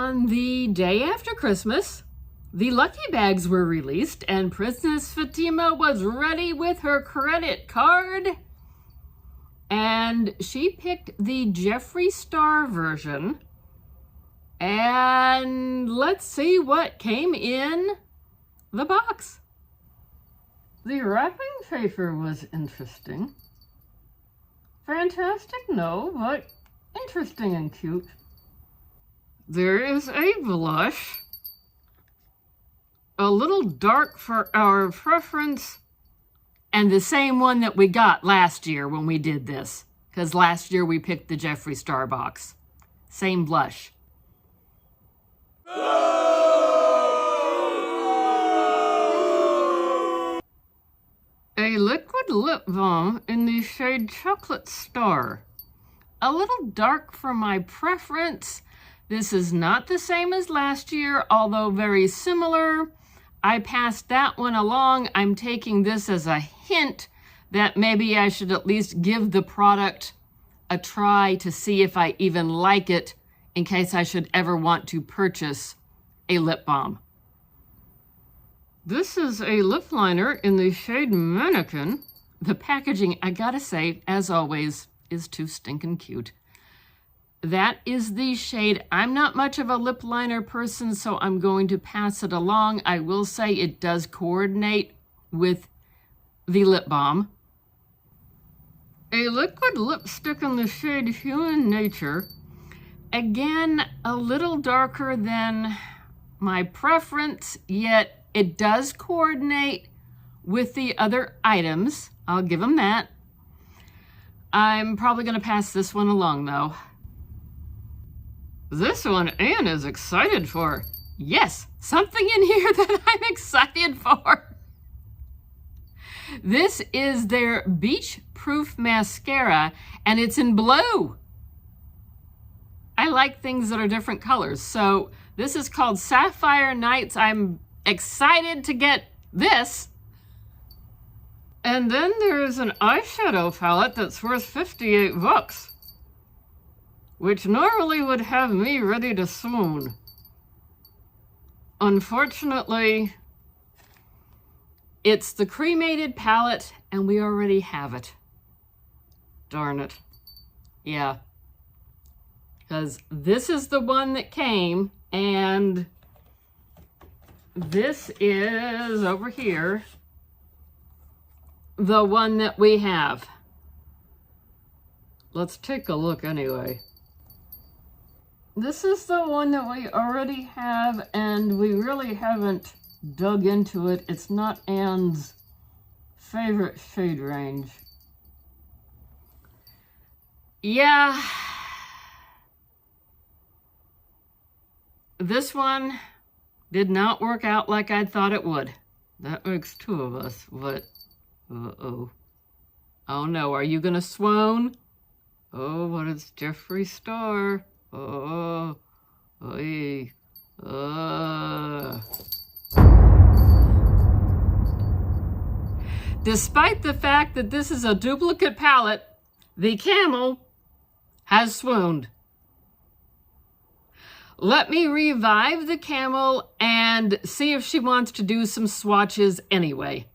On the day after Christmas, the Lucky Bags were released and Princess Fatima was ready with her credit card. And she picked the Jeffree Star version. And let's see what came in the box. The wrapping paper was interesting. Fantastic, no, but interesting and cute. There is a blush. A little dark for our preference. And the same one that we got last year when we did this. Because last year we picked the Jeffree Star box. Same blush. A liquid lip balm in the shade Chocolate Star. A little dark for my preference. This is not the same as last year, although very similar. I passed that one along. I'm taking this as a hint that maybe I should at least give the product a try to see if I even like it in case I should ever want to purchase a lip balm. This is a lip liner in the shade Mannequin. The packaging, I gotta say, as always, is too stinking cute. That is the shade. I'm not much of a lip liner person, so I'm going to pass it along. I will say it does coordinate with the lip balm. A liquid lipstick in the shade Human Nature. Again, a little darker than my preference, yet it does coordinate with the other items. I'll give them that. I'm probably going to pass this one along, though. This one Anne is excited for. Yes, something in here that I'm excited for. This is their Beach Proof Mascara, and it's in blue. I like things that are different colors. So this is called Sapphire Nights. I'm excited to get this. And then there's an eyeshadow palette that's worth 58 bucks. Which normally would have me ready to swoon. Unfortunately, it's the Cremated Palette, and we already have it. Darn it. Yeah. Because this is the one that came, and this is, over here, the one that we have. Let's take a look anyway. This is the one that we already have, and we really haven't dug into it. It's not Anne's favorite shade range. Yeah. This one did not work out like I thought it would. That makes two of us, but uh-oh. Oh no, are you gonna swoon? Oh, but it's Jeffree Star. Oh, oy, Despite the fact that this is a duplicate palette, the camel has swooned. Let me revive the camel and see if she wants to do some swatches anyway.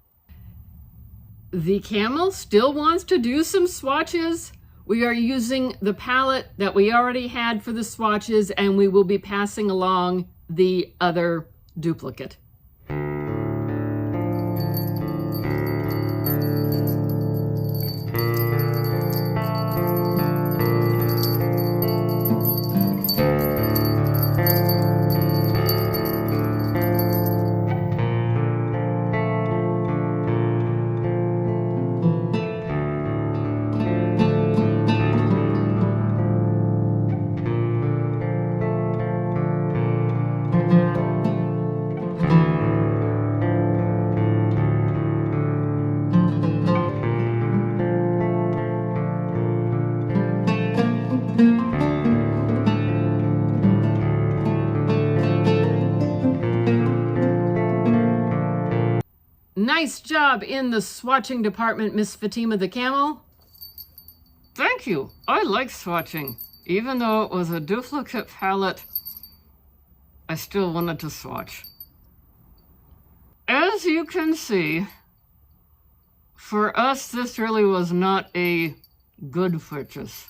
The camel still wants to do some swatches. We are using the palette that we already had for the swatches, and we will be passing along the other duplicate. Nice job in the swatching department, Miss Fatima the Camel. Thank you. I like swatching. Even though it was a duplicate palette, I still wanted to swatch. As you can see, for us, this really was not a good purchase.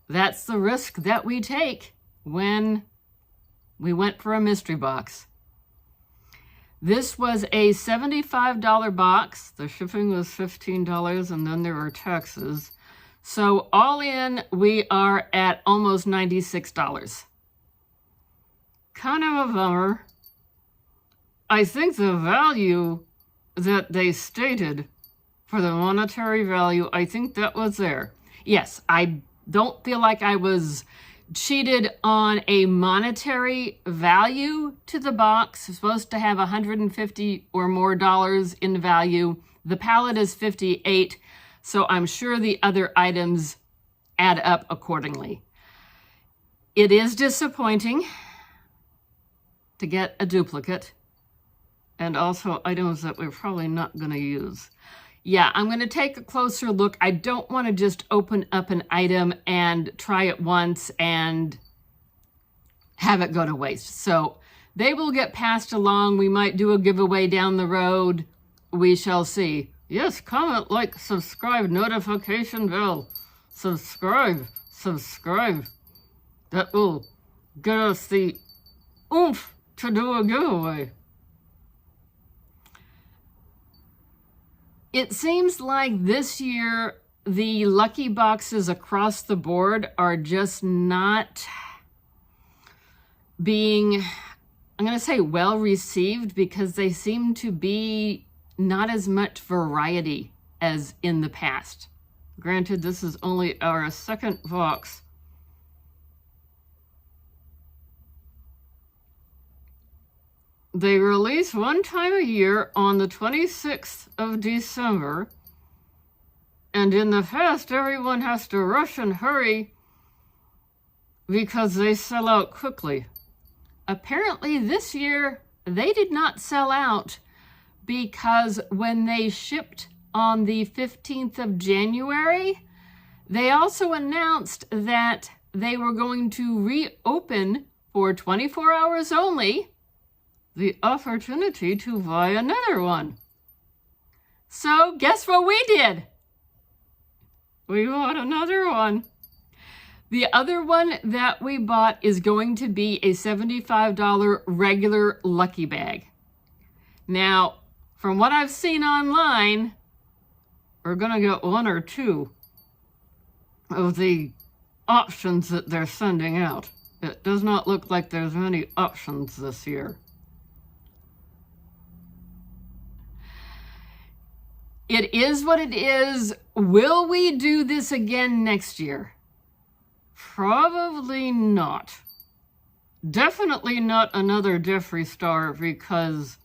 That's the risk that we take when we went for a mystery box. This was a $75 box. The shipping was $15, and then there were taxes. So all in, we are at almost $96. Kind of a bummer. I think the value that they stated for the monetary value, I think that was there. Yes, I don't feel like I was cheated on a monetary value to the box. It's supposed to have $150 or more in value. The palette is $58, so I'm sure the other items add up accordingly. It is disappointing to get a duplicate, and also items that we're probably not going to use. Yeah, I'm going to take a closer look. I don't want to just open up an item and try it once and have it go to waste. So they will get passed along. We might do a giveaway down the road. We shall see. Yes, comment, like, subscribe, notification bell. Subscribe. That will get us the oomph to do a giveaway. It seems like this year, the lucky boxes across the board are just not being, I'm going to say, well received, because they seem to be not as much variety as in the past. Granted, this is only our second box. They release one time a year on the 26th of December. And in the past, everyone has to rush and hurry because they sell out quickly. Apparently this year, they did not sell out because when they shipped on the 15th of January, they also announced that they were going to reopen for 24 hours only the opportunity to buy another one. So guess what we did? We bought another one. The other one that we bought is going to be a $75 regular Lucky Bag. Now, from what I've seen online, we're gonna get one or two of the options that they're sending out. It does not look like there's many options this year. It is what it is. Will we do this again next year? Probably not. Definitely not another Jeffree Star, because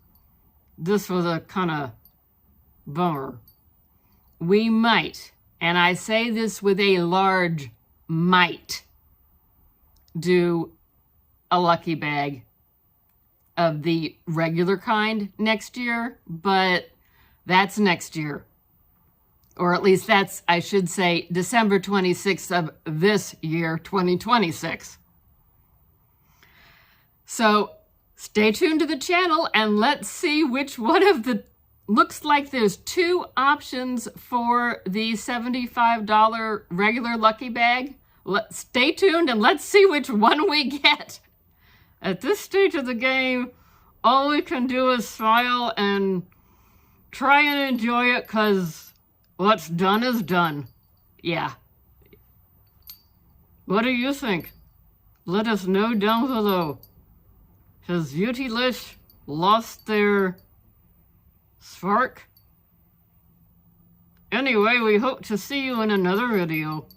this was a kind of bummer. We might, and I say this with a large might, do a Lucky Bag of the regular kind next year, but that's next year. Or at least that's, I should say, December 26th of this year, 2026. So stay tuned to the channel and let's see which one of the, looks like there's two options for the $75 regular Lucky Bag. Stay tuned and let's see which one we get. At this stage of the game, all we can do is smile and try and enjoy it, because what's done is done. Yeah. What do you think? Let us know down below. Has Beautylish lost their spark? Anyway, we hope to see you in another video.